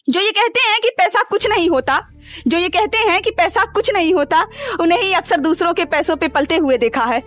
जो ये कहते हैं कि पैसा कुछ नहीं होता, जो ये कहते हैं कि पैसा कुछ नहीं होता, उन्हें ही अक्सर दूसरों के पैसों पे पलते हुए देखा है।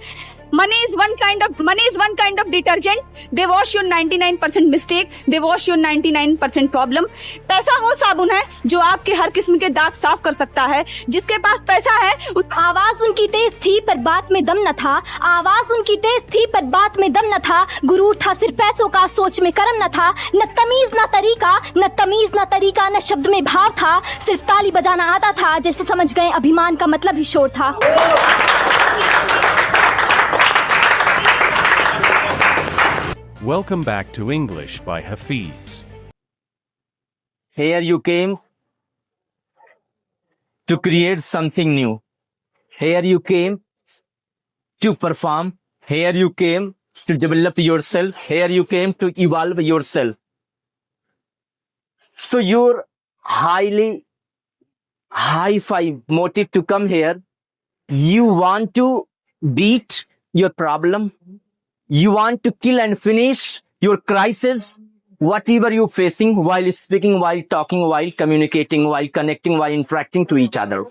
Money is one kind of detergent. They wash your 99% mistake. They wash your 99% problem. पैसा वो साबुन है जो आपके हर किस्म के दाग साफ कर सकता है। जिसके पास पैसा है, आवाज उनकी तेज थी पर बात में दम न था। आवाज उनकी तेज थी पर बात में दम न था। गुरूर था सिर्फ पैसों का, सोच में कर्म न था। न तमीज न तरीका, न तमीज न तरीका, न शब्द में भाव था। सिर्फ ताली बजाना आता था, जैसे समझ गए अभिमान का मतलब ही शोर था। Welcome back to English by Hafiz. Here you came to create something new. Here you came to perform. Here you came to develop yourself. Here you came to evolve yourself. So your high-five motive to come here, you want to beat your problem. You want to kill and finish your crisis, whatever you're facing while speaking, while talking, while communicating, while connecting, while interacting to each other.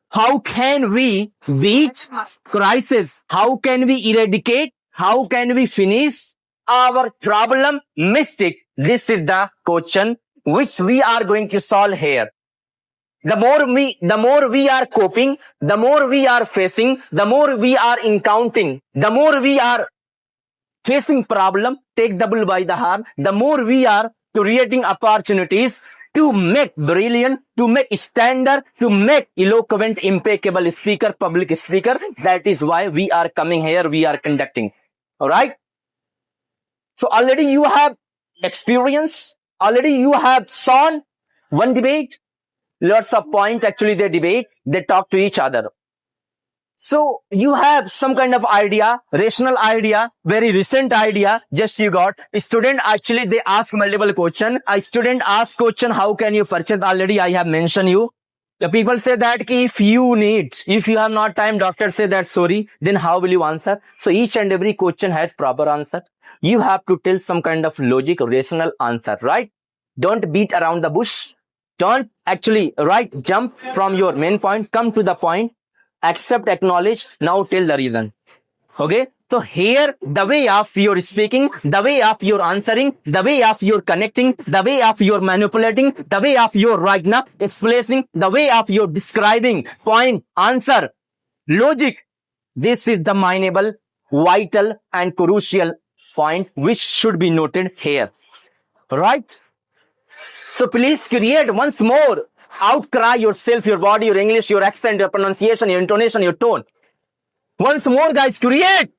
How can we beat crisis? How can we eradicate? How can we finish our problem mistake? This is the question which we are going to solve here. The more we are coping, the more we are facing, the more we are encountering, the more we are facing problem, take the bull by the horn, the more we are creating opportunities to make brilliant, to make standard, to make eloquent, impeccable speaker, public speaker. That is why we are coming here, we are conducting. Alright? So already you have experience, already you have shown one debate. Lots of point, actually they debate, they talk to each other. So you have some kind of idea, rational idea, very recent idea, just you got. A student, actually they ask multiple question. A student asks question, how can you purchase? Already I have mentioned you. The people say that if you have not time, doctor say that sorry, then how will you answer? So each and every question has proper answer. You have to tell some kind of logic, rational answer, right? Don't beat around the bush. Don't actually, jump from your main point, come to the point, accept, acknowledge, now tell the reason. Okay? So here, the way of your speaking, the way of your answering, the way of your connecting, the way of your manipulating, the way of your right now expressing, the way of your describing, point, answer, logic. This is the mineable, vital and crucial point which should be noted here. Right? So please create once more, outcry yourself, your body, your English, your accent, your pronunciation, your intonation, your tone. Once more, guys, create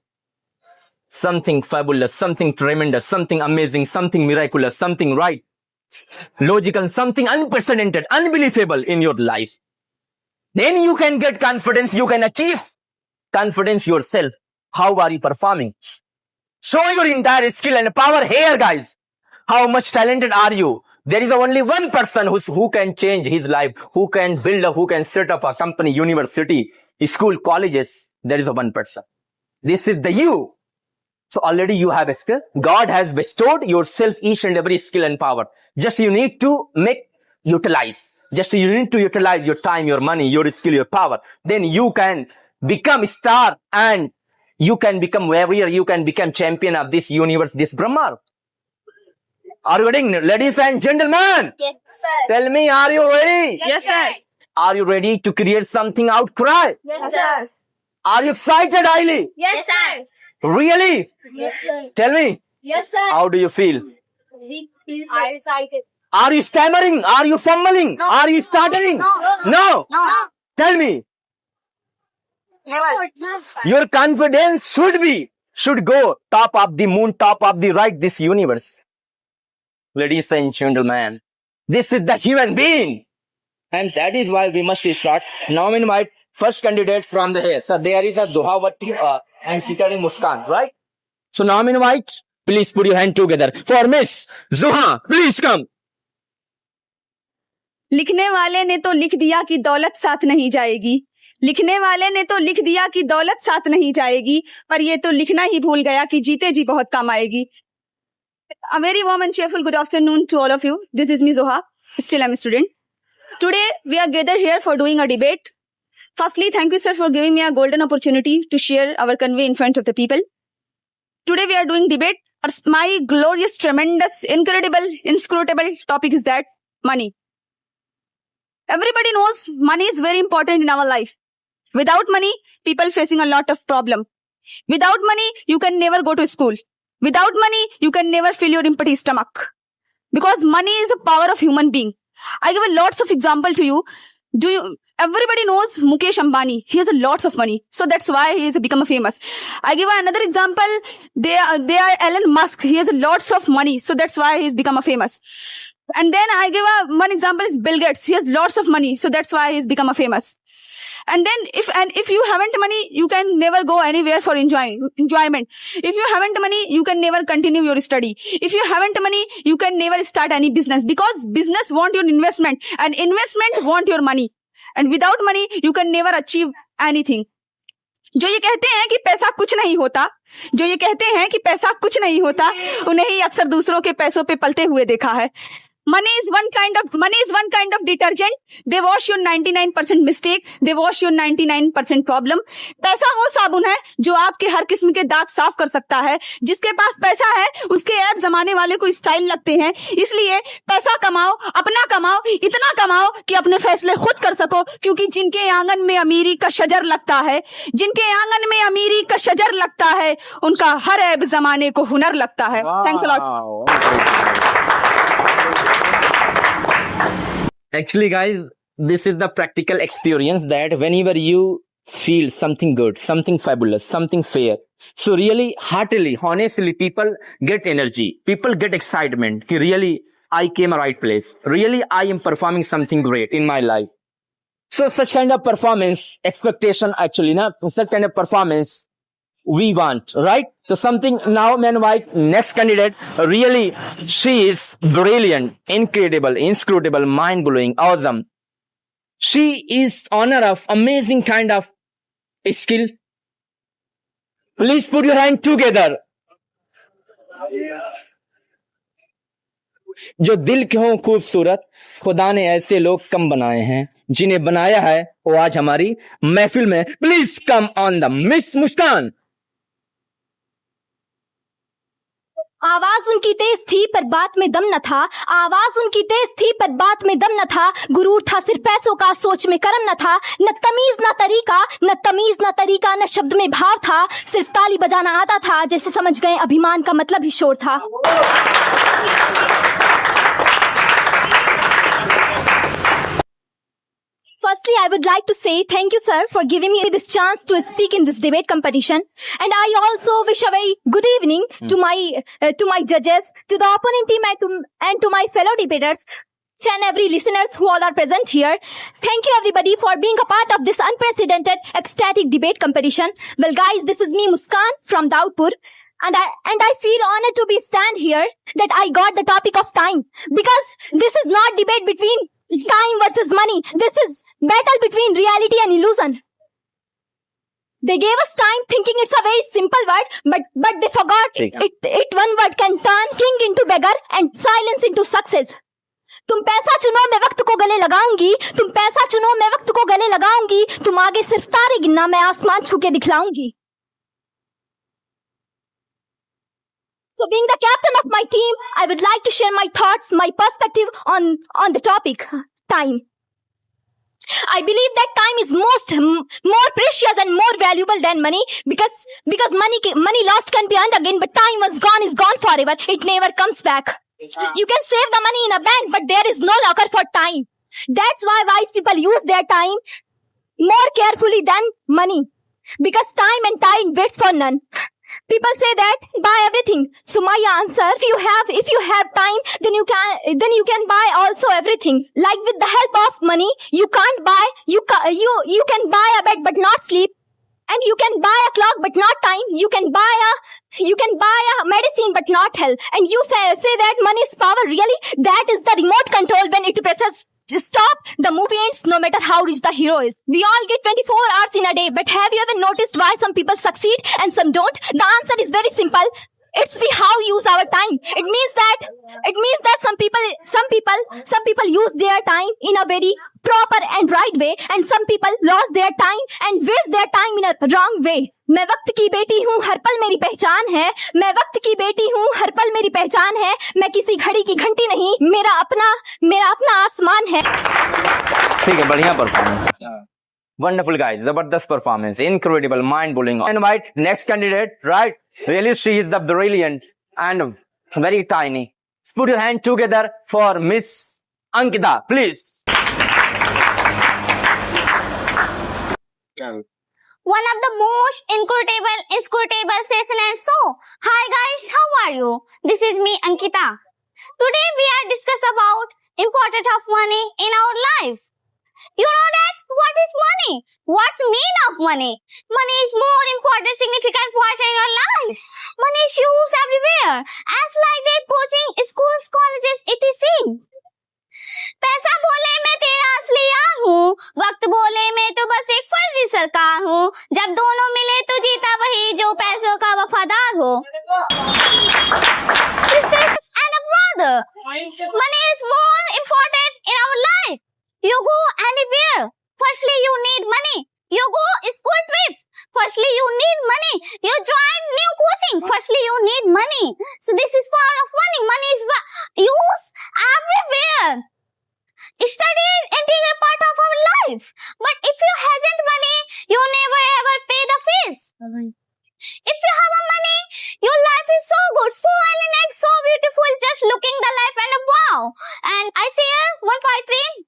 something fabulous, something tremendous, something amazing, something miraculous, something right, logical, something unprecedented, unbelievable in your life. Then you can get confidence, you can achieve confidence yourself. How are you performing? Show your entire skill and power here, guys. How much talented are you? There is only one person who can change his life, who can who can set up a company, university, school, colleges. There is one person. This is the you. So already you have a skill. God has bestowed yourself each and every skill and power. Just you need to utilize. Just you need to utilize your time, your money, your skill, your power. Then you can become a star and you can become warrior. You can become champion of this universe, this Brahma. Are you ready, ladies and gentlemen? Yes, sir. Tell me, are you ready? yes sir, Are you ready to create something outcry? Yes, sir. Are you excited, Ailey? Yes, sir. Really? Yes, sir. Tell me, Yes, sir. how do you feel? We feel excited. Are you stammering? Are you fumbling? No. Are you stuttering? No. Tell me, Never. your confidence should go top of the moon, top of the this universe. Ladies and gentlemen, this is the human being. And that is why we must start. Now invite first candidate from the here. So there is a Duhavati and Shikari Muskan, right? So now invite, please put your hand together. For Miss Zuha, please come. लिखने वाले ने तो लिख दिया कि दौलत साथ नहीं जाएगी, लिखने वाले ने तो लिख दिया कि दौलत साथ नहीं जाएगी, पर ये तो लिखना ही भूल गया कि जीते जी बहुत काम आएगी. A very warm and cheerful good afternoon to all of you. This is me Zoha. Still I'm a student. Today we are gathered here for doing a debate. Firstly, thank you sir for giving me a golden opportunity to share our convey in front of the people. Today we are doing debate. My glorious, tremendous, incredible, inscrutable topic is that money. Everybody knows money is very important in our life. Without money, people facing a lot of problem. Without money, you can never go to school. Without money, you can never fill your empty stomach. Because money is a power of human being. I give a lots of example to you. Everybody knows Mukesh Ambani. He has a lots of money. So that's why he has become famous. I give another example. They are Elon Musk. He has a lots of money. So that's why he's become famous. And then I give one example is Bill Gates. He has lots of money. So that's why he's become famous. And then if you haven't money, you can never go anywhere for enjoyment. If you haven't money, you can never continue your study. If you haven't money, you can never start any business, because business want your investment and investment want your money. And without money, you can never achieve anything. जो ये कहते हैं कि पैसा कुछ नहीं होता, उन्हें ही अक्सर दूसरों के पैसों पे पलते हुए देखा है. Money is one kind of detergent. They wash your 99% mistake. They wash your 99% problem. पैसा वो साबुन है जो आपके हर किस्म के दाग साफ कर सकता है. जिसके पास पैसा है उसके ऐप जमाने वाले को स्टाइल लगते हैं. इसलिए पैसा कमाओ, अपना कमाओ, इतना कमाओ कि अपने फैसले खुद कर सको. क्योंकि जिनके आंगन में अमीरी का शजर लगता है, उनका हर ऐप जमाने को हुनर लगता है. Thanks a lot. Actually, guys, this is the practical experience that whenever you feel something good, something fabulous, something fair, so really, heartily, honestly, people get energy. People get excitement. Ki really, I came a right place. Really, I am performing something great in my life. So such kind of performance, expectation actually, such kind of performance we want, right? So something now, man, white, next candidate, really, she is brilliant, incredible, inscrutable, mind-blowing, awesome. She is honor of amazing kind of skill. Please put your hand together. जो दिल के हों खूबसूरत, खुदा ने ऐसे लोग कम बनाए हैं. जिन्हें बनाया है वो आज हमारी महफिल में. Please come on the Miss Muskan. आवाज उनकी तेज थी पर बात में दम न था. आवाज उनकी तेज थी पर बात में दम न था. गुरूर था सिर्फ पैसों का, सोच में कर्म न था. न तमीज न तरीका, न शब्द में भाव था. सिर्फ ताली बजाना आता था. जैसे समझ गए अभिमान का मतलब ही शोर था. Firstly, I would like to say thank you, sir, for giving me this chance to speak in this debate competition. And I also wish a very good evening to my judges, to the opponent team, and to my fellow debaters, and every listeners who all are present here. Thank you, everybody, for being a part of this unprecedented, ecstatic debate competition. Well, guys, this is me, Muskan, from Daudpur. And I feel honored to be stand here that I got the topic of time. Because this is not debate between time versus money. This is battle between reality and illusion. They gave us time thinking it's a very simple word, but they forgot it one word can turn king into beggar and silence into success. तुम पैसा चुनो मैं वक्त को गले लगाऊंगी. तुम आगे सिर्फ तारे गिनना, मैं आसमान छू के दिखलाऊंगी. So being the captain of my team, I would like to share my thoughts, my perspective on the topic, time. I believe that time is more precious and more valuable than money because money lost can be earned again, but time was gone is gone forever. It never comes back. You can save the money in a bank, but there is no locker for time. That's why wise people use their time more carefully than money, because time and time waits for none. People say that buy everything. So my answer, if you have time, then you can buy also everything. Like with the help of money, you can buy a bed but not sleep. And you can buy a clock but not time. You can buy a medicine but not health. And you say that money is power. Really? That is the remote control. When it presses stop, the movie ends no matter how rich the hero is. We all get 24 hours in a day, but have you ever noticed why some people succeed and some don't? The answer is very simple. It's we how use our time. It means that some people use their time in a very proper and right way, and some people lost their time and waste their time in a wrong way. मैं वक्त की बेटी हूँ, हर पल मेरी पहचान है. मैं वक्त की बेटी हूँ, हर पल मेरी पहचान है. मैं किसी घड़ी की घंटी नहीं, मेरा अपना आसमान है. ठीक है, बढ़िया परफॉर्मेंस. Wonderful guys, जबरदस्त performance, incredible, mind-blowing. Invite next candidate, right? Really, she is the brilliant and very tiny. Let's put your hand together for Miss Ankita, please. One of the most inscrutable session and so. Hi guys, how are you? This is me, Ankita. Today we are discuss about importance of money in our life. You know that what is money? What's mean of money? Money is more important, significant part in your life. Money is used everywhere, as like that coaching, schools, colleges, etc. पैसा बोले मैं तेरा असली यार हूँ, वक्त बोले मैं तो बस एक फर्जी सरकार हूँ. जब दोनों मिले तो जीता वही जो पैसों का वफादार हो. Sisters and a brother, money is more important in our life. You go anywhere. Firstly, you need money. You go school trips. Firstly, you need money. You join new coaching. Firstly, you need money. So this is part of money. Money is used everywhere. Study is integral part of our life. But if you hasn't money, you never ever pay the fees. If you have a money, your life is so good, so elegant, so beautiful. Just looking the life and wow. And I say one poetry.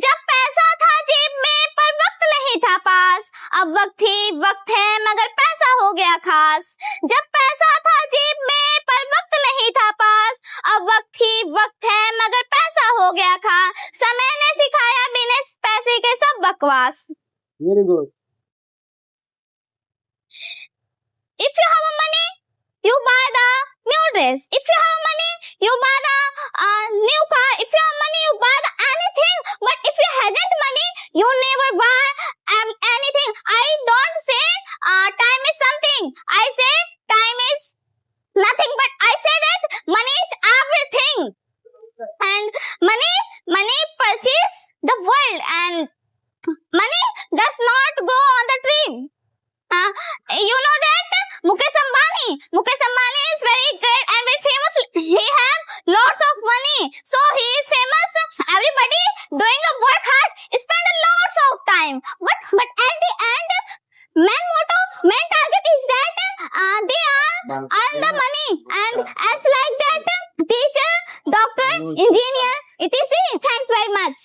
जब पैसा था जेब में पर वक्त नहीं था पास, अब वक्त है मगर पैसा हो गया खास. जब पैसा था जेब में पर वक्त नहीं था पास, अब वक्त है मगर पैसा हो गया खास. समय ने सिखाया बिना पैसे के सब बकवास. Very good. If you have money, you buy the new dress. If you have money, you buy the new car. If you have money, you buy the anything. But if you hasn't money, you never buy anything. I don't say time is something. I say time is nothing. But I say that money is everything. And money purchase the world. And money does not grow on the tree. You know that Mukesh Ambani is very great and very famous. He have lots of money, so he is famous. Everybody doing a work hard, spend a lots of time. But at the end, main target is that they are earn the money, and as like that, teacher, doctor, engineer, etc. Thanks very much.